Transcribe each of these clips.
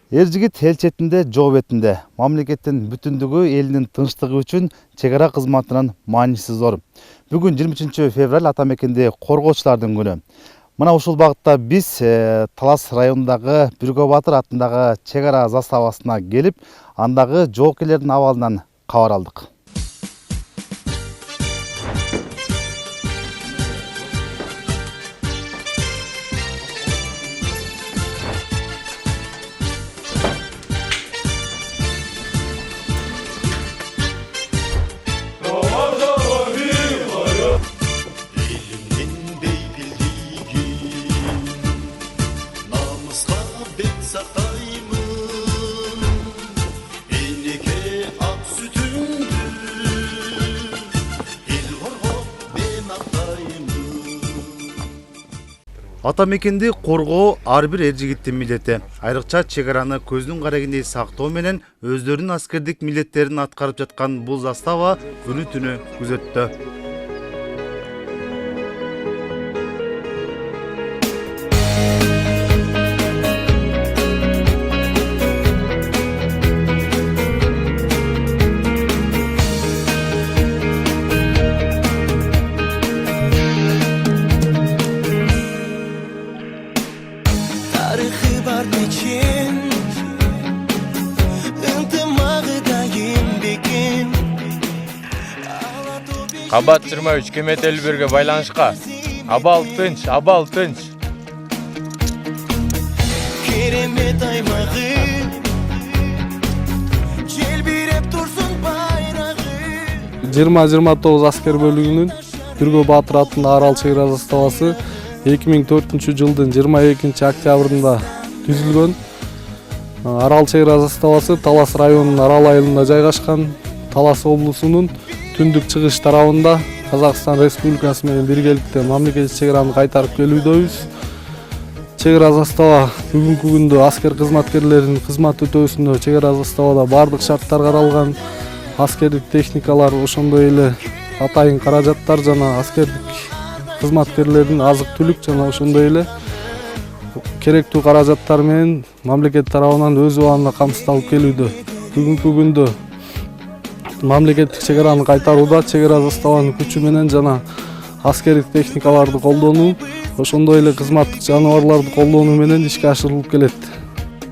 Эр жигит эл четинде, жоо бетинде. Мамлекеттин бүтүндүгү, элдин тынчтыгы үчүн чек ара кызматынын мааниси зор. Бүгүн 23 февраль ата мекенде коргоочулардын күнү. Мына ушул багытта биз Талас районундагы Биргө Баатыр атындагы чек ара заставасына келип, андагы жоокерлердин абалынан кабар алдык. Ата мекенди коргоо ар бир эр жигиттин милдети. Айрыкча чек араны көздүн карагендей сактоо менен өздөрүнүн аскердик милдеттерин аткарып жаткан бул застава күнү түнү күзөттө. Кабат 23 кеметелүү бирге байланышка. Абал тынч, абал тынч. Керемет аймагы желбиреп турсун байрагы. 20-29 аскер бөлүгүнүн Биргө Баатыр атындагы арал чек ара заставасы 2004-жылдын 22 октябрында түзүлгөн. Арал чек ара заставасы Талас районунун Арал айылында жайгашкан. Талас облусунун түндүк чыгыш тарабында Казакстан Республикасы менен биргеликте мамлекеттик чек араны кайтарып келүүдөбүз. Чек ара застава бүгүнкү күндө аскер кызматкерлеринин кызмат өтөөсүндө чек ара заставада бардык шарттар каралган. Аскердик техникалар, ошондой эле атайын каражаттар жана аскердик кызматкерлердин азык түлүк жана ошондой эле керектүү каражаттар менен мамлекет тарабынан өз убагында камсыздалып келүүдө. Бүгүнкү күндө мамлекеттик чек араны кайтарууда чек ара заставанын күчү менен жана аскердик техникаларды колдонуу, ошондой эле кызматтык жаныбарларды колдонуу менен ишке ашырылып келет.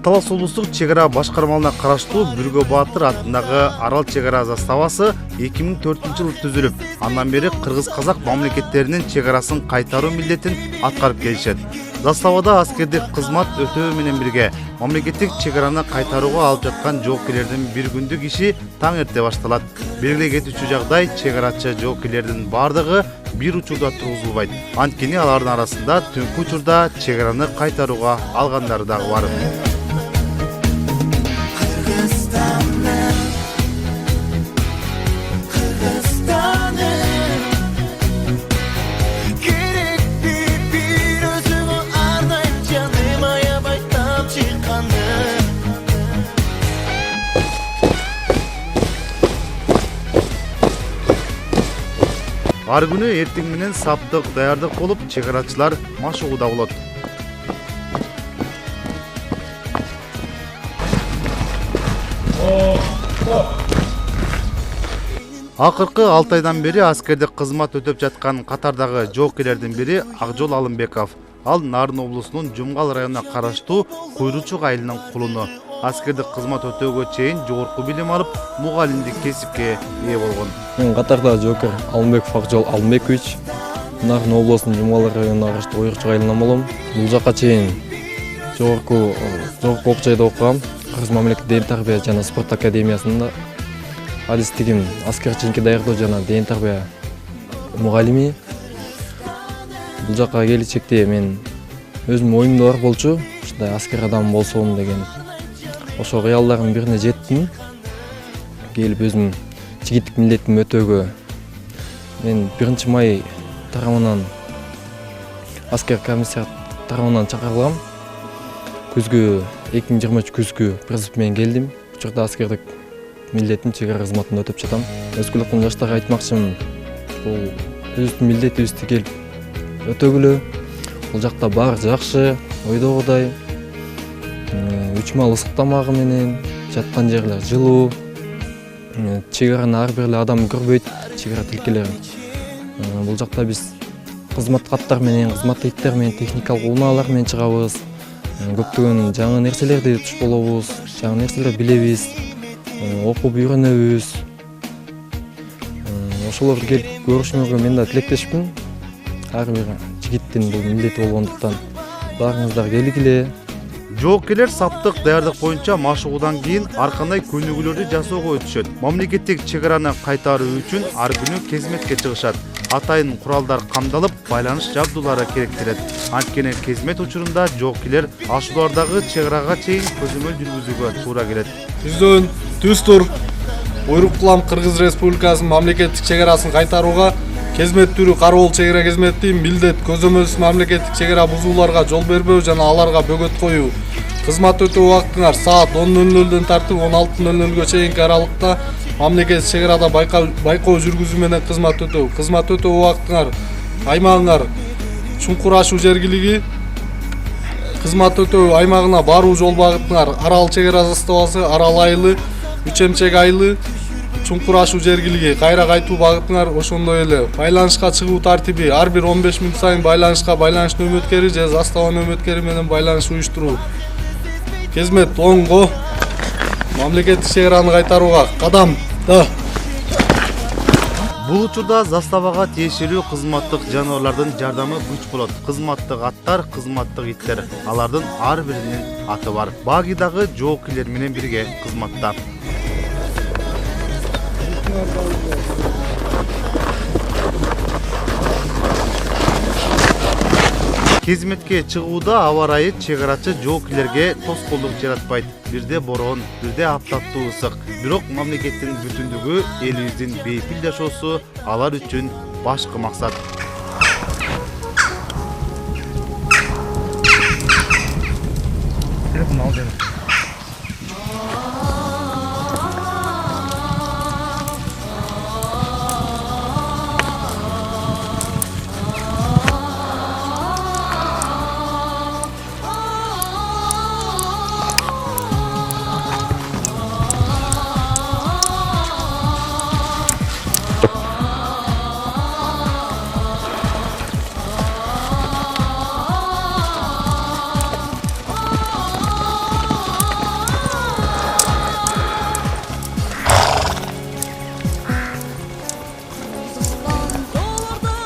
Талас облустук чек ара башкармалыгына караштуу Биргө Баатыр атындагы арал чек ара заставасы 2004-жылы түзүлүп, андан бери кыргыз-казак мамлекеттеринин чек арасын кайтаруу милдетин аткарып келишет. Заставада аскердик кызмат өтөө менен бирге мамлекеттик чек араны кайтарууга алып жаткан жоокерлердин бир күндүк иши таң эрте башталат. Белгилей кетүүчү жагдай, чек арачы жоокерлердин бардыгы бир учурда тургузулбайт. Анткени алардын арасында түнкү учурда чек араны кайтарууга алгандары дагы бар. Ар күнү эртең менен саптык даярдык болуп, чек арачылар машыгууда болот. Акыркы 6 айдан бери аскердик кызмат өтөп жаткан катардагы жоокерлердин бири Акжол Алымбеков. Ал Нарын облусунун Жумгал районуна караштуу Куйручук айылынын кулуну. Аскердик кызмат өтөөгө чейин жогорку билим алып, мугалимдик кесипке ээ болгон. Мен катардагы жоокер Алымбеков Акжол Алымбекович. Нарын облусунун Жумгал районуна караштуу Куйручук айылынан болом. Бул жакка чейин жогорку окуучайда окугам. Кыргыз мамлекеттик ден тарбия жана спорт академиясында адистигим аскерчиликке даярдоо жана ден тарбия мугалими. Бул жакка келечекте мен өзүмдүн оюмда бар болчу, ушундай аскер адам болсом деген ошо кыялдардын бирине жеттим. Келип өзүм жигиттик милдетимди өтөөгө мен 1-май тарабынан аскер комиссият тарабынан чакырылгам. Күзгү 2023 күзгү призыв менен келдим. Учурда аскердик милдетим чек ара кызматында өтөп жатам. Өскөлөктүн жаштарга айтмакчымын, бул өзүбүздүн милдетибизди келип өтөгүлө. Бул жакта баары жакшы, ойдогудай. учмал ысык тамагы менен, жаткан жерлер жылуу, чегараны ар бир эле адам көрбөйт, чегара тилкелери. Бул жакта биз кызмат каттар менен, кызмат иттер менен, техникалык унаалар менен чыгабыз. Көптөгөн жаңы нерселерди туш болобуз, жаңы нерселерди билебиз, окуп үйрөнөбүз. Ошолорду келип көрүшүңөргө мен да тилектешпин. Ар бир жигиттин бул милдети болгондуктан баарыңыздар келгиле. Жоокерлер саптык даярдык боюнча машыгуудан кийин ар кандай көнүгүүлөрдү жасоого өтүшөт. Мамлекеттик чегараны кайтаруу үчүн ар күнү кезметке чыгышат. Атайын куралдар камдалып, байланыш жабдуулары керектелет. Анткени кезмет учурунда жоокерлер ашуулардагы чегарага чейин көзөмөл жүргүзүүгө туура келет. Түздөн түз тур буйрук кылам Кыргыз Республикасынын мамлекеттик чегарасын кайтарууга кезмет түрү кароол чегара кезмети милдет көзөмөлсүз мамлекеттик чегара бузууларга жол бербөө жана аларга бөгөт коюу. Кызмат өтөө убактыңар саат 10:00-дөн тартып 16:00-га чейинки аралыкта мамлекеттик чегарада байкоо жүргүзүү менен кызмат өтөө. Кызмат өтөө убактыңар аймагыңар чуңкур ашуу жергилиги кызмат өтөө аймагына баруу жол багытыңар Арал чегара заставасы, Арал айылы, Үч эмчек айылы, чуңкур ашуу жергилиги, кайра кайтуу багытыңар ошондой эле. Байланышка чыгуу тартиби ар бир 15 мүнөт сайын байланышка байланыш нөмөткери же застава нөмөткери менен байланыш уюштуруу. Кезмет оңго мамлекеттик чегараны кайтарууга кадам да. Бул учурда заставага тиешелүү кызматтык жаныбарлардын жардамы күч болот. Кызматтык аттар, кызматтык иттер. Алардын ар биринин аты бар. Багидагы жоокерлер менен бирге кызматта. Кезметке чыгууда аба ырайы чегарачы жоокерлерге тоскоолдук жаратпайт. Бирде бороон, бирде аптаттуу ысык. Бирок мамлекеттин бүтүндүгү, элибиздин бейпил жашоосу алар үчүн башкы максат.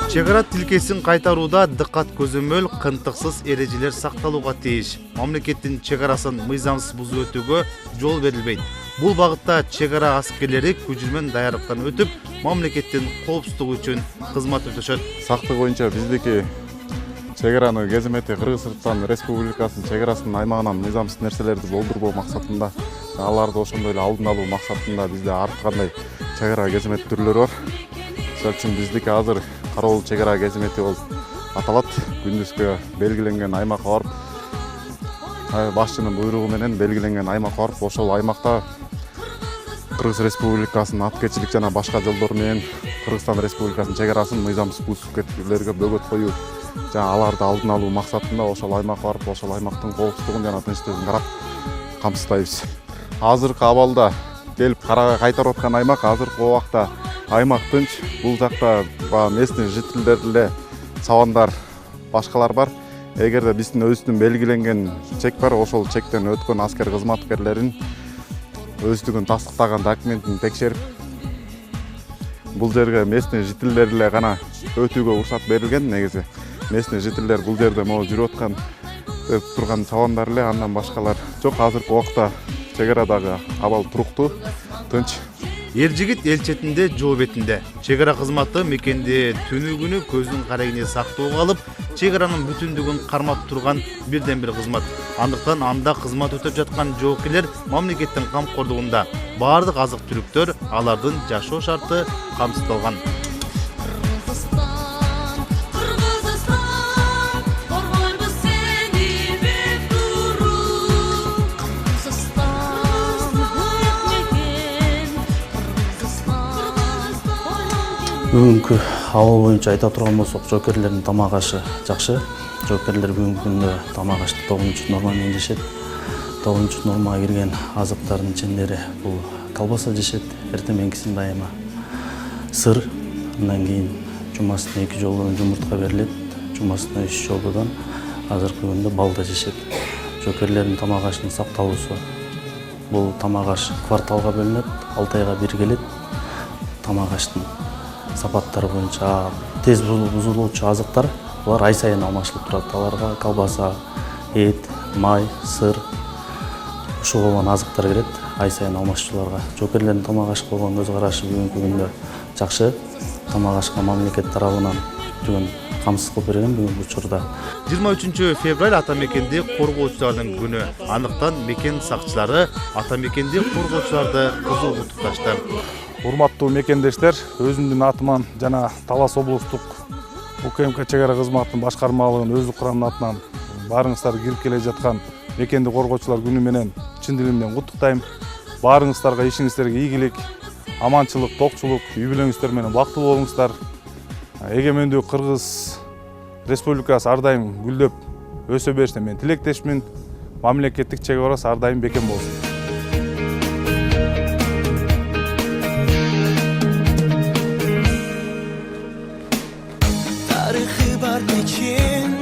Чегара тилкесин кайтарууда дыккат көзөмөл, кынтыксыз эрежелер сакталууга тийиш. Мамлекеттин чегарасын мыйзамсыз бузуп өтүүгө жол берилбейт. Бул багытта чегара аскерлери күжүрмөн даярдыктан өтүп, мамлекеттин коопсуздугу үчүн кызмат өтөшөт. Сактык боюнча биздики чегараны кезмети Кыргызстан Республикасынын чегарасынын аймагынан мыйзамсыз нерселерди болдурбоо максатында, аларды ошондой эле алдын алуу максатында бизде ар кандай чегара кезмет түрлөрү бар. Мисалы үчүн биздики азыр кароол чегара кезмети болуп аталат. Күндүзгө белгиленген аймакка барып, башчынын буйругу менен белгиленген аймакка барып, ошол аймакта Кыргыз Республикасынын аткечилик жана башка жолдор менен Кыргызстан Республикасынын чегарасын мыйзамсыз бузуп кеткендерге бөгөт коюу жана аларды алдын алуу максатында ошол аймакка барып, ошол аймактын коопсуздугун жана тынчтыгын карап камсыздайбыз. Азыркы абалда келип кайтарып аткан аймак азыркы убакта аймак тынч. Бул жакта местный жителдер эле чабандар башкалар бар. Эгерде биздин өзүбүздүн белгиленген чек бар, ошол чектен өткөн аскер кызматкерлерин өздүгүн тастыктаган документин текшерип, бул жерге местный жителдер эле гана өтүүгө уруксат берилген. Негизи местный жителдер бул жерде могу жүрүп аткан турган чабандар эле, андан башкалар жок. Азыркы убакта чегарадагы абал туруктуу, тынч. Эр жигит эл четинде, жоо бетинде. Чегара кызматы мекенди түнү күнү көздүн карегине сактоого алып, чегаранын бүтүндүгүн кармап турган бирден бир кызмат. Андыктан анда кызмат өтөп жаткан жоокерлер мамлекеттин камкордугунда. Баардык азык-түлүктөр, алардын жашоо шарты камсыздалган. Бүгүнкү абал боюнча айта турган болсок, жоокерлердин тамак ашы жакшы. Жоокерлер бүгүнкү күндө тамак ашты 9-нормал менен жешет. тоғызынчы нормага кирген азыктардын ичиндери бул колбаса жешет, эртең-менкисин дайыма сыр, андан кийин жумасына 2 жолдон жумуртка берилет, жумасына 3 жолдон азыркы күндө бал да жешет. Жөкерлердин тамак ашынын сакталуусу. Бул тамак аш кварталга бөлүнөт, 6 айга бир келет. Тамак аштын сапаттары боюнча тез бузулуучу азыктар, булар ай сайын алмашылып турат. Аларга колбаса, эт, май, сыр, ушул болгон азыктар кирет ай сайын алмашчуларга. Жөкерлердин тамак ашка болгон көз карашы бүгүнкү күндө жакшы. Тамак ашка мамлекет тарабынан бүгүн камсыз кылып берген бүгүнкү учурда. 23 февраль ата мекенди коргоочулардын күнү. Андыктан мекен сакчылары ата мекенди коргоочуларды кызуу куттукташты. Урматтуу мекендештер, өзүмдүн атыман жана Талас облустук УКМК чегара кызматынын башкармалыгынын өздүк курамынын атынан баарыңыздар кирип келе жаткан мекенди коргоочулар күнү менен чын дилимден куттуктайм. Баарыңыздарга ишиңиздерге ийгилик, аманчылык, токчулук, үй бүлөңүздөр менен бактылуу болуңуздар. Эгемендүү Кыргыз Республикасы ар дайым гүлдөп өсө берсин мен тилектешмин. Мамлекеттик чек арасы ар дайым бекем болсун. Тарыхы бар мекен,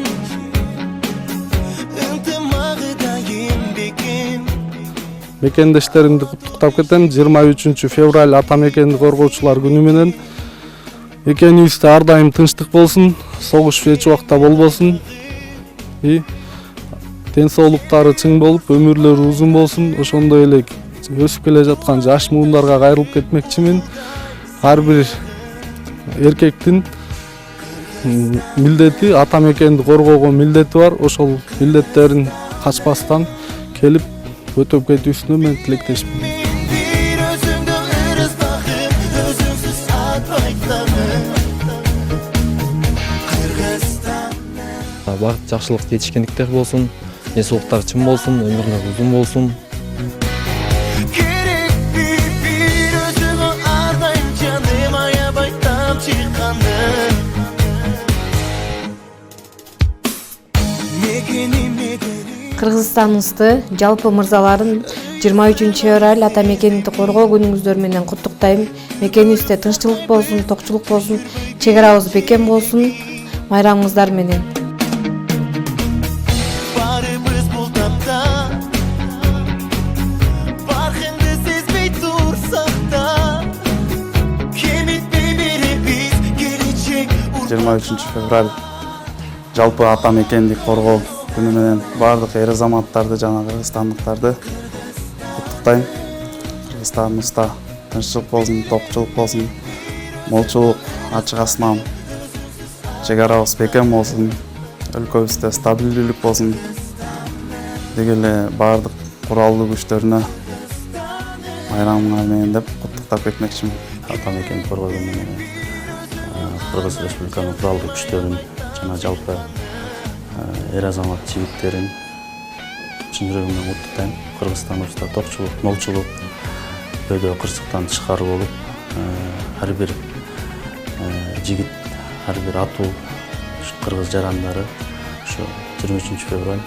ынтымағы дайым бекем. Мекендештеримди куттуктап кетем. 23 февраль ата мекенди коргоочулар күнү менен экенибизде ар дайым тынчтык болсун, согуш эч убакта болбосун. Ден соолуктары чың болуп, өмүрлөрү узун болсун. Ошондой эле өсүп келе жаткан жаш муундарга кайрылып кетмекчимин. Ар бир эркектин милдети ата мекенди коргоого милдети бар. Ошол милдеттерин качпастан келип өтөп кетүүсүнө мен тилектешмин. Bir özümde ırız bakım, özümsüz atmaytlarım. Kırgızstan. Бакыт жакшылык жетишкендиктер болсун, денсаулыктары чың болсун, өмүрлөрү узун болсун. Gerek bir özümü ardayım canım ayabaytan çıkanım. Mekenim ederim. Кыргызстаныбызды жалпы мырзаларын 23 февраль ата мекенди коргоо күнүңүздөр менен куттуктайм. Мекенибизде тынччылык болсун, токчулук болсун, чек арабыз бекем болсун. Майрамыңыздар менен. Barımız bu tapta, farkında sezmey dursak da, kemitmey biri biz gelecek 23 февраль жалпы ата мекенди коргоо күнү менен баардык эр азаматтарды жана кыргызстандыктарды куттуктайм. Кыргызстаныбызда тынччылык болсун, токчулук болсун, молчулук, ачык асман, чек арабыз бекем болсун, өлкөбүздө стабилдүүлүк болсун. Деги эле баардык куралдуу күчтөрүнө майрамыңар менен деп куттуктап кетмекчимин. Ата мекенди коргоо күнү менен Кыргыз Республиканын куралдуу күчтөрүн жана жалпы эр азамат жигиттерин чын жүрөгүмдөн куттуктайм. Кыргызстаныбызда токчулук, молчулук, өйдө кырсыктан тышкары болуп, ар бир жигит, ар бир атуу кыргыз жарандары ошо 23 февраль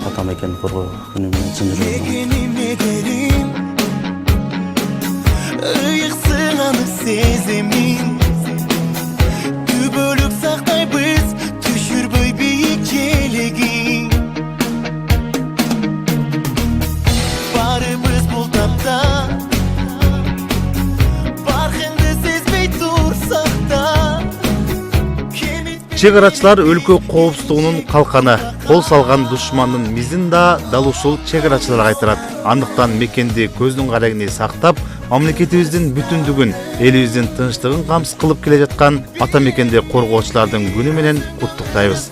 ата мекенди коргоо күнү менен чын жүрөгүмдөн Mekenim ederim, ıyık sığanı sezemin. Dübölük saktay biz, düşürböy büyük çelegin. Barımız bul tapta, farkında sezmey dursak da, Чек арачылар өлкө коопсуздугунун калканы. Кол салган душмандын мизин да дал ушул чек арачылар кайтарат. Андыктан мекенди көздүн карегине сактап, мамлекетибиздин бүтүндүгүн, элибиздин тынчтыгын камсыз кылып келе жаткан ата мекенди коргоочулардын күнү менен куттуктайбыз.